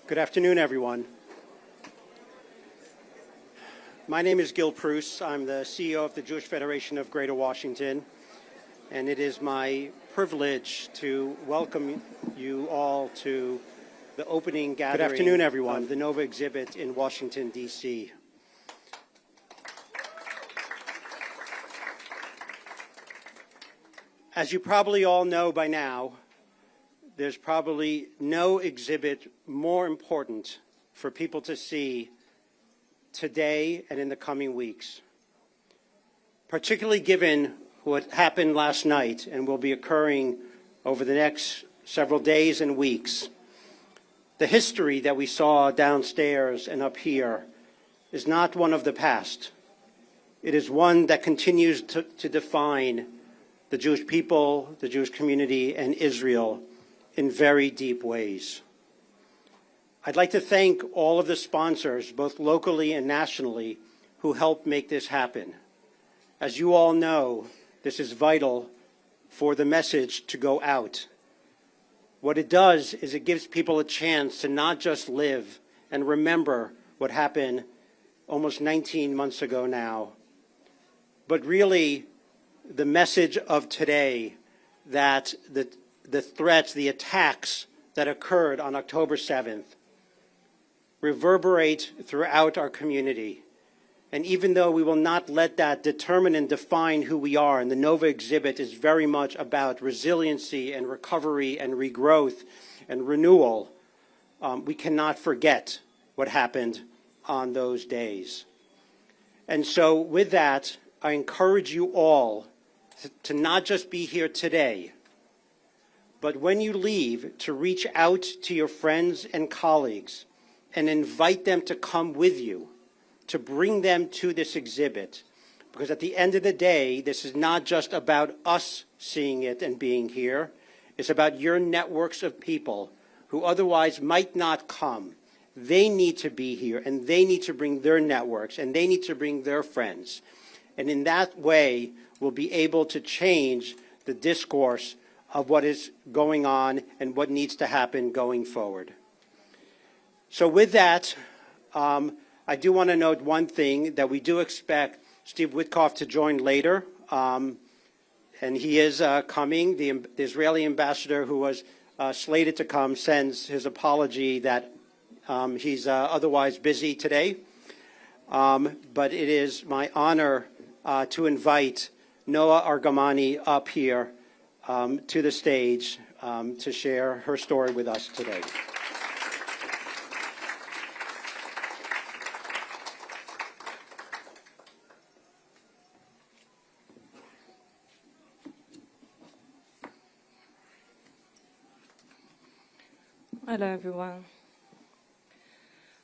Good afternoon, everyone. My name is Gil Prus. I'm the CEO of the Jewish Federation of Greater Washington, and it is my privilege to welcome you all to the opening gathering. Good afternoon, everyone. Of the NOVA exhibit in Washington, D.C. As you probably all know by now, there's probably no exhibit more important for people to see today and in the coming weeks, particularly given what happened last night and will be occurring over the next several days and weeks. The history that we saw downstairs and up here is not one of the past. It is one that continues to define the Jewish people, the Jewish community, and Israel in very deep ways. I'd like to thank all of the sponsors, both locally and nationally, who helped make this happen. As you all know, this is vital for the message to go out. What it does is it gives people a chance to not just live and remember what happened almost 19 months ago now, but really the message of today that the threats, the attacks that occurred on October 7th reverberate throughout our community. And even though we will not let that determine and define who we are, and the NOVA exhibit is very much about resiliency and recovery and regrowth and renewal, we cannot forget what happened on those days. And so with that, I encourage you all to not just be here today, but when you leave, to reach out to your friends and colleagues and invite them to come with you, to bring them to this exhibit. Because at the end of the day, this is not just about us seeing it and being here. It's about your networks of people who otherwise might not come. They need to be here, and they need to bring their networks, and they need to bring their friends. And in that way, we'll be able to change the discourse of what is going on and what needs to happen going forward. So with that, I do want to note one thing, that we do expect Steve Witkoff to join later, and he is coming. The Israeli ambassador, who was slated to come, sends his apology that he's otherwise busy today. But it is my honor to invite Noah Argamani up here to the stage to share her story with us today. Hello, everyone.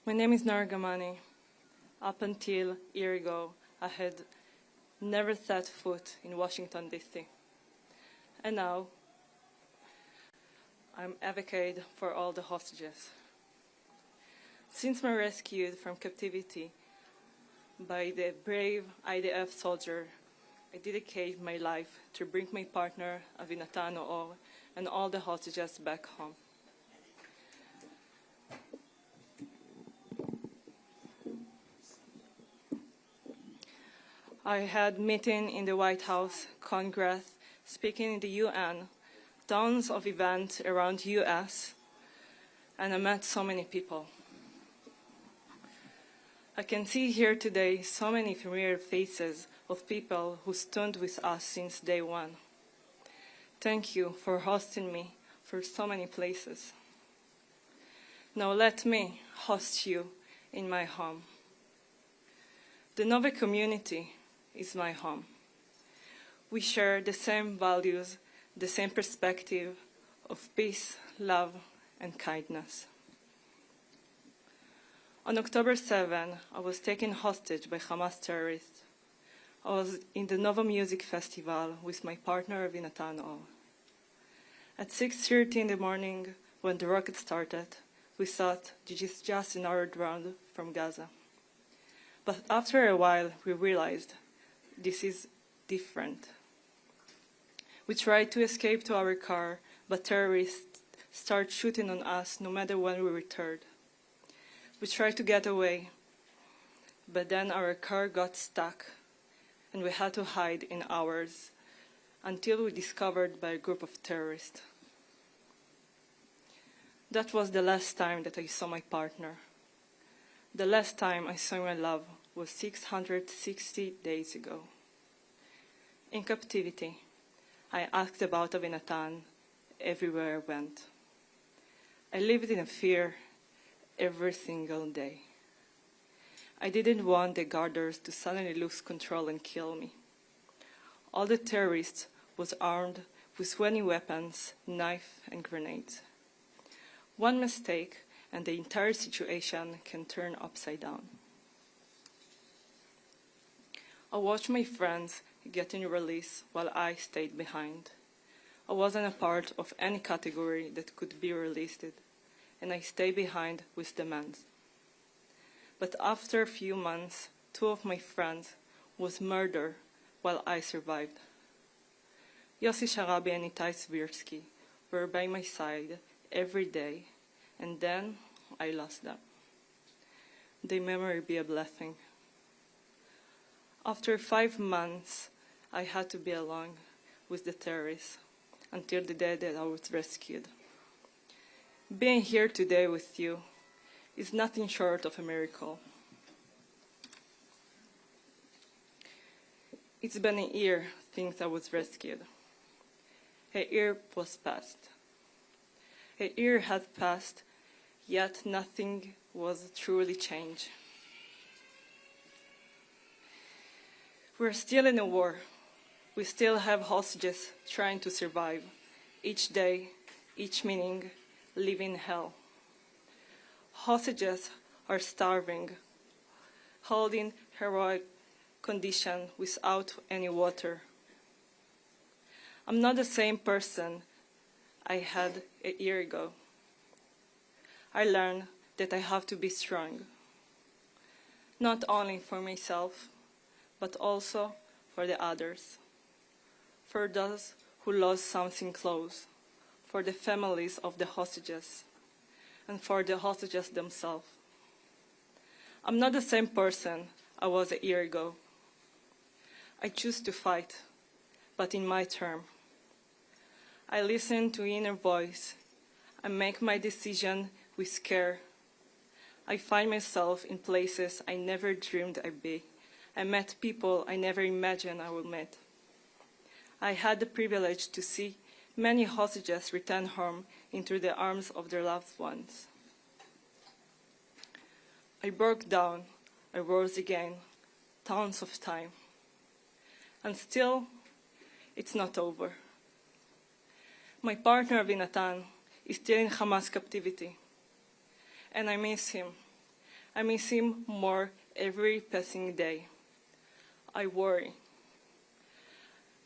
My name is Noah Argamani. Up until a year ago, I had never set foot in Washington, D.C. And now, I'm advocate for all the hostages. Since my rescue from captivity by the brave IDF soldier, I dedicate my life to bring my partner, Avinatan Or, and all the hostages back home. I had meeting in the White House, Congress, speaking in the UN, tons of events around US, and I met so many people. I can see here today so many familiar faces of people who stood with us since day one. Thank you for hosting me for so many places. Now let me host you in my home. The NOVA community is my home. We share the same values, the same perspective of peace, love, and kindness. On October 7, I was taken hostage by Hamas terrorists. I was in the Nova Music Festival with my partner, Avinatan Or. At 6:30 in the morning, when the rocket started, we thought this is just another drone from Gaza. But after a while, we realized this is different. We tried to escape to our car, but terrorists started shooting on us no matter when we returned. We tried to get away, but then our car got stuck and we had to hide in ours until we were discovered by a group of terrorists. That was the last time that I saw my partner. The last time I saw my love was 660 days ago. In captivity, I asked about Avinatan everywhere I went. I lived in fear every single day. I didn't want the guarders to suddenly lose control and kill me. All the terrorists was armed with 20 weapons, knife, and grenades. One mistake and the entire situation can turn upside down. I watched my friends getting released while I stayed behind. I wasn't a part of any category that could be released, and I stayed behind with the men. But after a few months, 2 of my friends was murdered while I survived. Yossi Sharabi and Itai Svirsky were by my side every day, and then I lost them. Their memory be a blessing. After 5 months, I had to be alone with the terrorists until the day that I was rescued. Being here today with you is nothing short of a miracle. It's been a year since I was rescued. A year was past. A year has passed, yet nothing was truly changed. We're still in a war. We still have hostages trying to survive. Each day, each meaning, living hell. Hostages are starving, holding heroic condition without any water. I'm not the same person I had a year ago. I learned that I have to be strong, not only for myself, but also for the others, for those who lost something close, for the families of the hostages, and for the hostages themselves. I'm not the same person I was a year ago. I choose to fight, but in my term. I listen to inner voice. I make my decision with care. I find myself in places I never dreamed I'd be. I met people I never imagined I would meet. I had the privilege to see many hostages return home into the arms of their loved ones. I broke down, I rose again, tons of time. And still, it's not over. My partner Avinatan is still in Hamas captivity, and I miss him. I miss him more every passing day. I worry,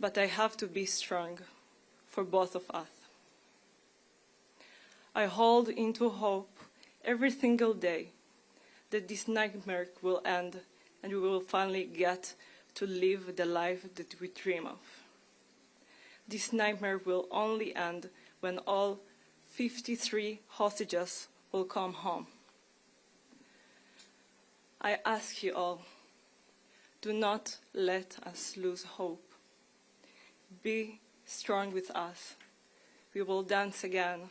but I have to be strong for both of us. I hold into hope every single day that this nightmare will end and we will finally get to live the life that we dream of. This nightmare will only end when all 53 hostages will come home. I ask you all, do not let us lose hope. Be strong with us. We will dance again.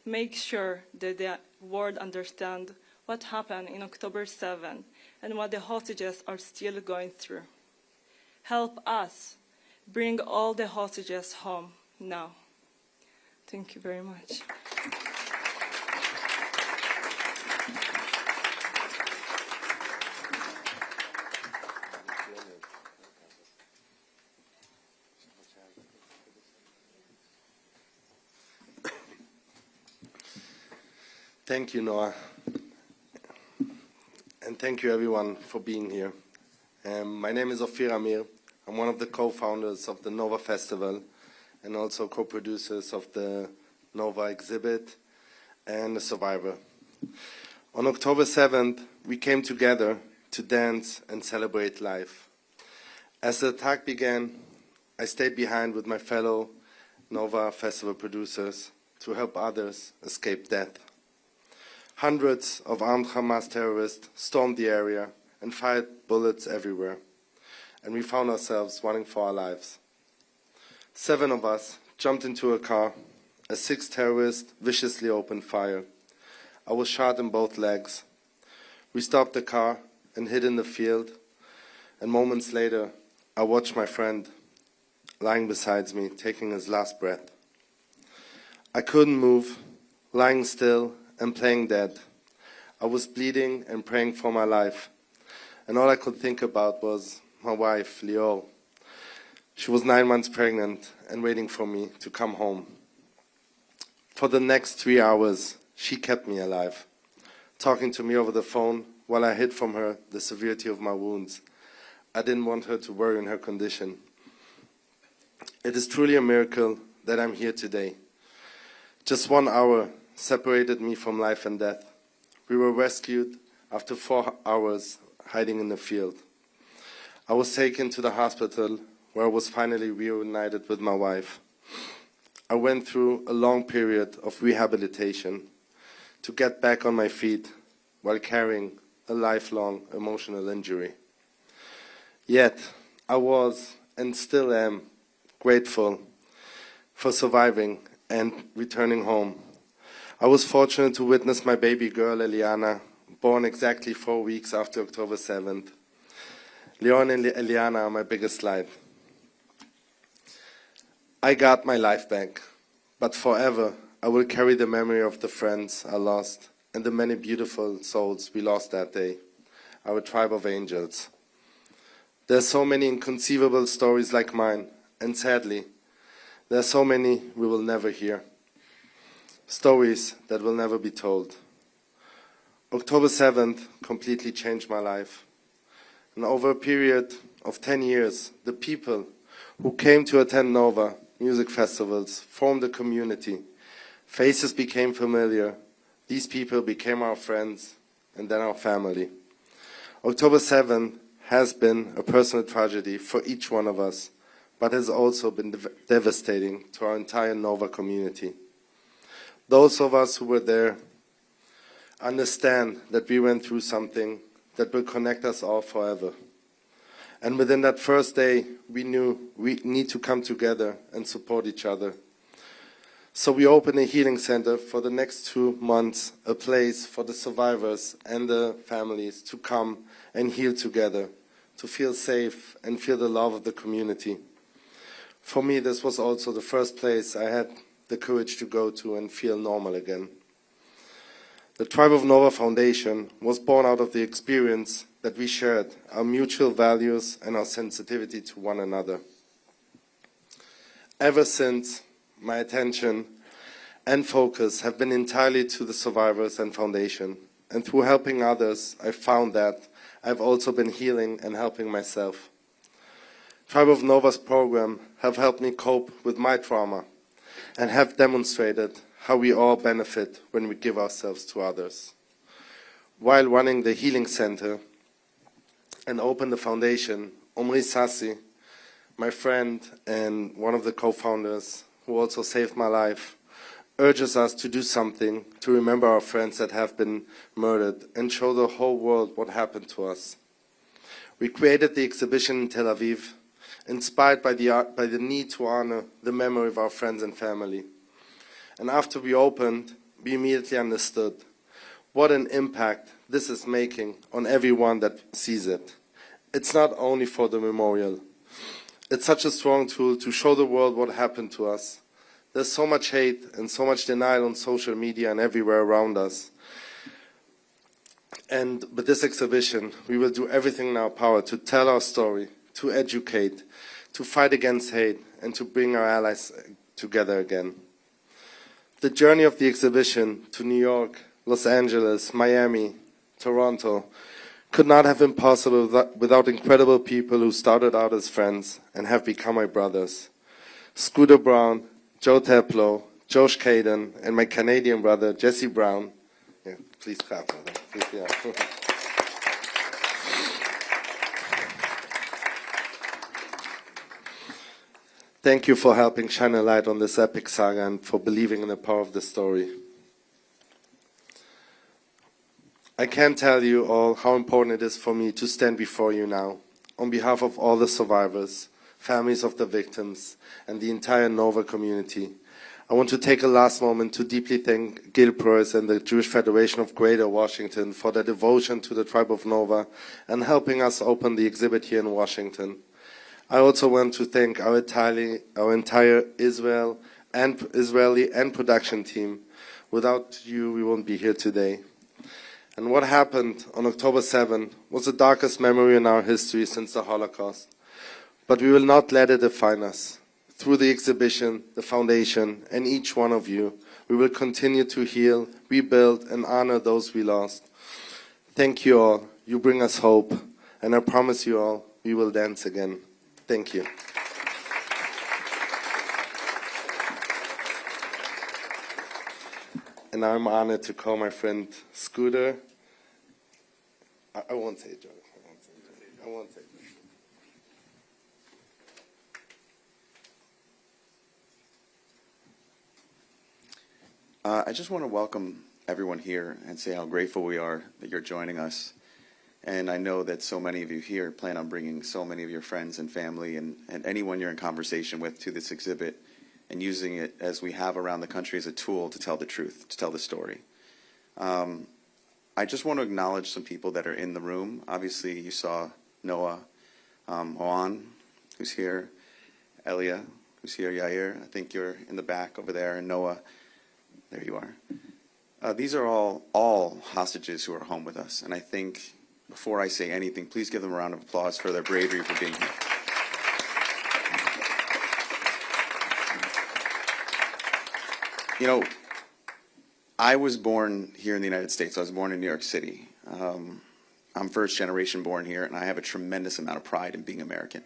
Make sure that the world understands what happened in October 7 and what the hostages are still going through. Help us bring all the hostages home now. Thank you very much. Thank you, Noah. And thank you, everyone, for being here. My name is Ophir Amir. I'm one of the co-founders of the Nova Festival and also co-producers of the Nova exhibit and The Survivor. On October 7th, we came together to dance and celebrate life. As the attack began, I stayed behind with my fellow Nova Festival producers to help others escape death. Hundreds of armed Hamas terrorists stormed the area and fired bullets everywhere, and we found ourselves running for our lives. 7 of us jumped into a car. A 6th terrorist viciously opened fire. I was shot in both legs. We stopped the car and hid in the field, and moments later, I watched my friend lying beside me, taking his last breath. I couldn't move, lying still and playing dead. I was bleeding and praying for my life, and all I could think about was my wife, Leo. She was 9 months pregnant and waiting for me to come home. For the next 3 hours, she kept me alive, talking to me over the phone while I hid from her the severity of my wounds. I didn't want her to worry in her condition. It is truly a miracle that I'm here today. Just 1 hour separated me from life and death. We were rescued after 4 hours hiding in the field. I was taken to the hospital where I was finally reunited with my wife. I went through a long period of rehabilitation to get back on my feet while carrying a lifelong emotional injury. Yet, I was and still am grateful for surviving and returning home. I was fortunate to witness my baby girl, Eliana, born exactly 4 weeks after October 7th. Leon and Eliana are my biggest light. I got my life back, but forever I will carry the memory of the friends I lost and the many beautiful souls we lost that day, our tribe of angels. There are so many inconceivable stories like mine, and sadly, there are so many we will never hear. Stories that will never be told. October 7th completely changed my life. And over a period of 10 years, the people who came to attend Nova music festivals formed a community. Faces became familiar. These people became our friends and then our family. October 7th has been a personal tragedy for each one of us, but has also been devastating to our entire Nova community. Those of us who were there understand that we went through something that will connect us all forever. And within that first day, we knew we need to come together and support each other. So we opened a healing center for the next 2 months, a place for the survivors and the families to come and heal together, to feel safe and feel the love of the community. For me, this was also the first place I had the courage to go to and feel normal again. The Tribe of Nova Foundation was born out of the experience that we shared, our mutual values and our sensitivity to one another. Ever since, my attention and focus have been entirely to the survivors and foundation. And through helping others, I found that I've also been healing and helping myself. Tribe of Nova's program have helped me cope with my trauma and have demonstrated how we all benefit when we give ourselves to others. While running the Healing Center and opened the foundation, Omri Sassi, my friend and one of the co-founders who also saved my life, urges us to do something to remember our friends that have been murdered and show the whole world what happened to us. We created the exhibition in Tel Aviv, inspired by the need to honor the memory of our friends and family. And after we opened, we immediately understood what an impact this is making on everyone that sees it. It's not only for the memorial. It's such a strong tool to show the world what happened to us. There's so much hate and so much denial on social media and everywhere around us. And with this exhibition, we will do everything in our power to tell our story, to educate, to fight against hate, and to bring our allies together again. The journey of the exhibition to New York, Los Angeles, Miami, Toronto could not have been possible without incredible people who started out as friends and have become my brothers. Scooter Brown, Joe Teplo, Josh Caden, and my Canadian brother, Jesse Brown. Yeah, please clap for them. Please, yeah. Thank you for helping shine a light on this epic saga and for believing in the power of the story. I can't tell you all how important it is for me to stand before you now, on behalf of all the survivors, families of the victims, and the entire Nova community. I want to take a last moment to deeply thank Gil Preuss and the Jewish Federation of Greater Washington for their devotion to the tribe of Nova and helping us open the exhibit here in Washington. I also want to thank our entire Israeli and production team. Without you, we won't be here today. And what happened on October 7 was the darkest memory in our history since the Holocaust. But we will not let it define us. Through the exhibition, the foundation, and each one of you, we will continue to heal, rebuild, and honor those we lost. Thank you all. You bring us hope. And I promise you all, we will dance again. Thank you. And I'm honored to call my friend Scooter. I won't say Joe. I won't say Joe. I just want to welcome everyone here and say how grateful we are that you're joining us. And I know that so many of you here plan on bringing so many of your friends and family and anyone you're in conversation with to this exhibit and using it as we have around the country as a tool to tell the truth, to tell the story. I just want to acknowledge some people that are in the room. Obviously, you saw Noah, Juan, who's here, Elia, who's here, Yair. I think you're in the back over there, and Noah. There you are. These are all hostages who are home with us, and I think before I say anything, please give them a round of applause for their bravery for being here. You know, I was born here in the United States. I was born in New York City. I'm first generation born here, and I have a tremendous amount of pride in being American.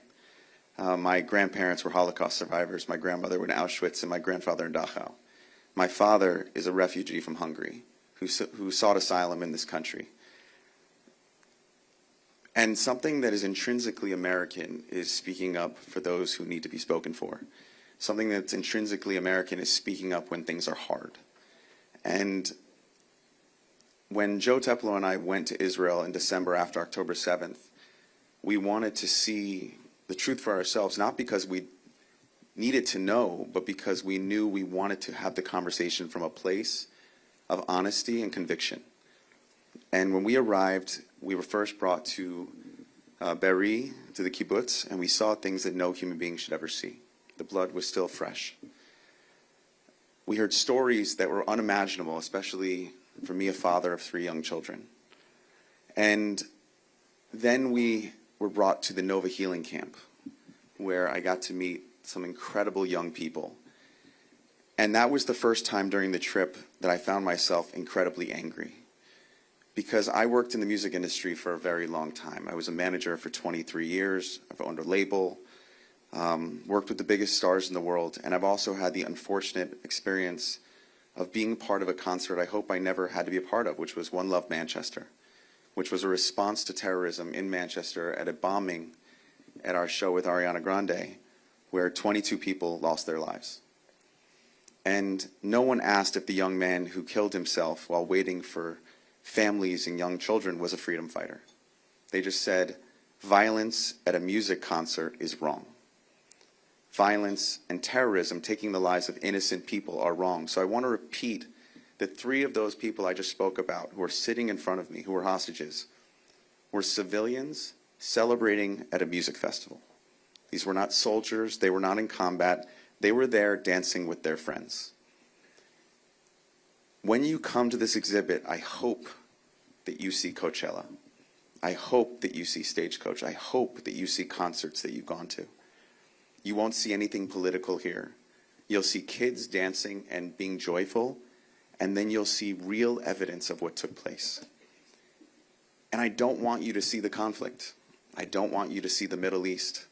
My grandparents were Holocaust survivors. My grandmother went to Auschwitz, and my grandfather in Dachau. My father is a refugee from Hungary who sought asylum in this country. And something that is intrinsically American is speaking up for those who need to be spoken for. Something that's intrinsically American is speaking up when things are hard. And when Joe Teplo and I went to Israel in December after October 7th, we wanted to see the truth for ourselves, not because we needed to know, but because we knew we wanted to have the conversation from a place of honesty and conviction. And when we arrived, we were first brought to Be'eri, to the kibbutz, and we saw things that no human being should ever see. The blood was still fresh. We heard stories that were unimaginable, especially for me, a father of 3 young children. And then we were brought to the Nova Healing Camp, where I got to meet some incredible young people. And that was the first time during the trip that I found myself incredibly angry. Because I worked in the music industry for a very long time. I was a manager for 23 years. I've owned a label, worked with the biggest stars in the world, and I've also had the unfortunate experience of being part of a concert I hope I never had to be a part of, which was One Love Manchester, which was a response to terrorism in Manchester at a bombing at our show with Ariana Grande, where 22 people lost their lives. And no one asked if the young man who killed himself while waiting for families and young children was a freedom fighter. They just said, violence at a music concert is wrong. Violence and terrorism, taking the lives of innocent people, are wrong. So I want to repeat that 3 of those people I just spoke about, who are sitting in front of me, who were hostages, were civilians celebrating at a music festival. These were not soldiers. They were not in combat. They were there dancing with their friends. When you come to this exhibit, I hope that you see Coachella. I hope that you see Stagecoach. I hope that you see concerts that you've gone to. You won't see anything political here. You'll see kids dancing and being joyful, and then you'll see real evidence of what took place. And I don't want you to see the conflict. I don't want you to see the Middle East.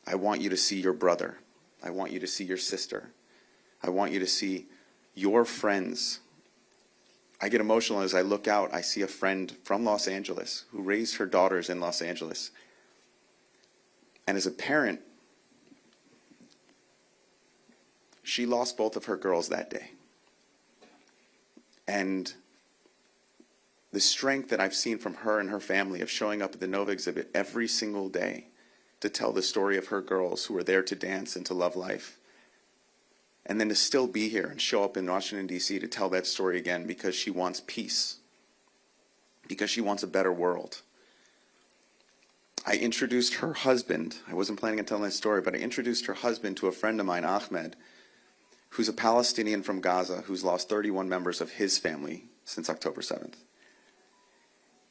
I want you to see your brother. I want you to see your sister. I want you to see your friends. I get emotional as I look out. I see a friend from Los Angeles who raised her daughters in Los Angeles. And as a parent, she lost both of her girls that day. And the strength that I've seen from her and her family of showing up at the Nova exhibit every single day to tell the story of her girls who are there to dance and to love life. And then to still be here and show up in Washington, D.C. to tell that story again because she wants peace, because she wants a better world. I introduced her husband, I wasn't planning on telling that story, but I introduced her husband to a friend of mine, Ahmed, who's a Palestinian from Gaza who's lost 31 members of his family since October 7th.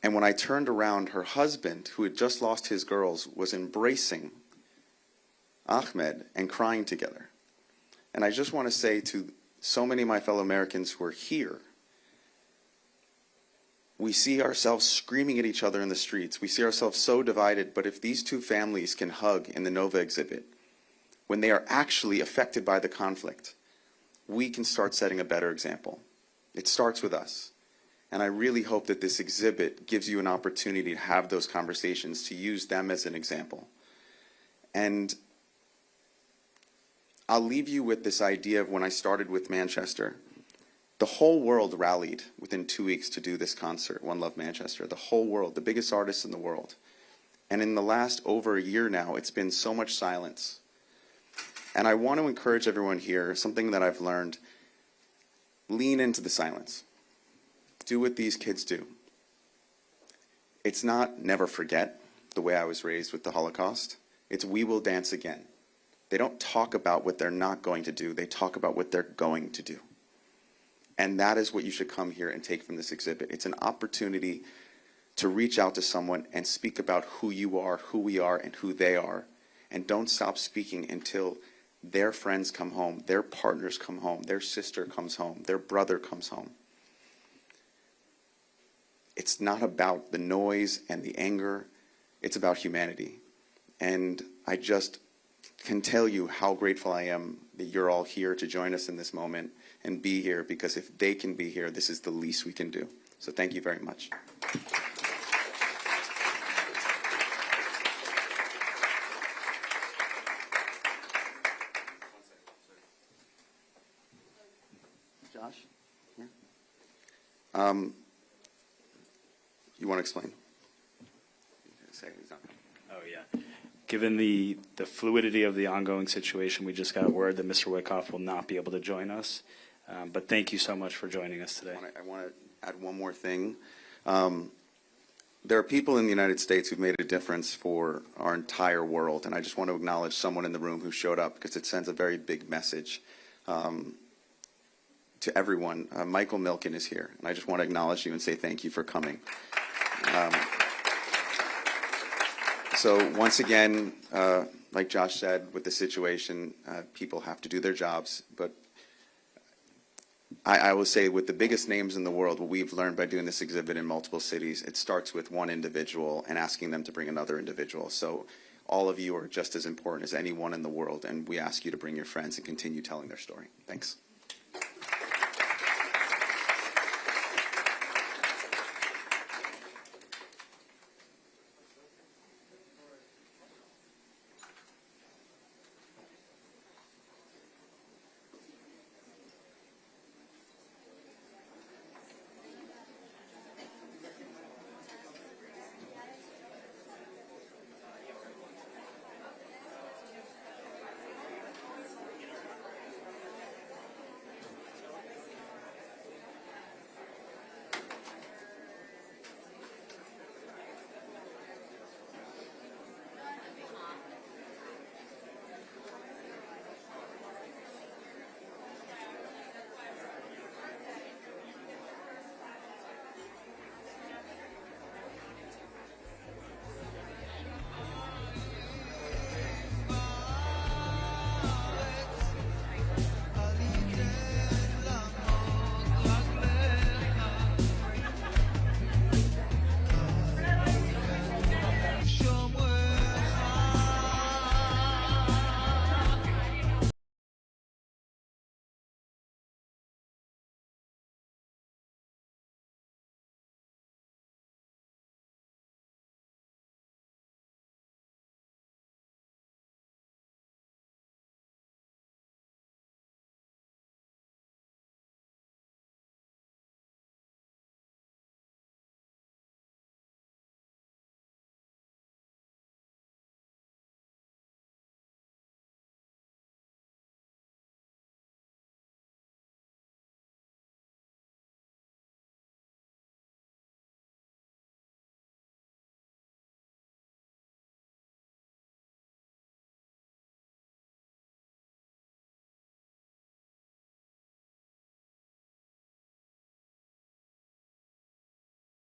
And when I turned around, her husband, who had just lost his girls, was embracing Ahmed and crying together. And I just want to say to so many of my fellow Americans who are here, we see ourselves screaming at each other in the streets. We see ourselves so divided, but if these two families can hug in the Nova exhibit, when they are actually affected by the conflict, we can start setting a better example. It starts with us. And I really hope that this exhibit gives you an opportunity to have those conversations, to use them as an example. And I'll leave you with this idea of when I started with Manchester. The whole world rallied within 2 weeks to do this concert, One Love Manchester. The whole world, the biggest artists in the world. And in the last over a year now, it's been so much silence. And I want to encourage everyone here, something that I've learned, lean into the silence. Do what these kids do. It's not never forget, the way I was raised with the Holocaust. It's we will dance again. They don't talk about what they're not going to do. They talk about what they're going to do. And that is what you should come here and take from this exhibit. It's an opportunity to reach out to someone and speak about who you are, who we are, and who they are. And don't stop speaking until their friends come home, their partners come home, their sister comes home, their brother comes home. It's not about the noise and the anger. It's about humanity. And I just can tell you how grateful I am that you're all here to join us in this moment and be here, because if they can be here, this is the least we can do. So thank you very much. Josh? Yeah. You want to explain? Oh, yeah. Given the fluidity of the ongoing situation, we just got word that Mr. Witkoff will not be able to join us. But thank you so much for joining us today. I want to add one more thing. There are people in the United States who've made a difference for our entire world, and I just want to acknowledge someone in the room who showed up because it sends a very big message to everyone. Michael Milken is here, and I just want to acknowledge you and say thank you for coming. So once again, like Josh said, with the situation, people have to do their jobs, but I will say with the biggest names in the world, what we've learned by doing this exhibit in multiple cities, it starts with one individual and asking them to bring another individual. So all of you are just as important as anyone in the world, and we ask you to bring your friends and continue telling their story. Thanks.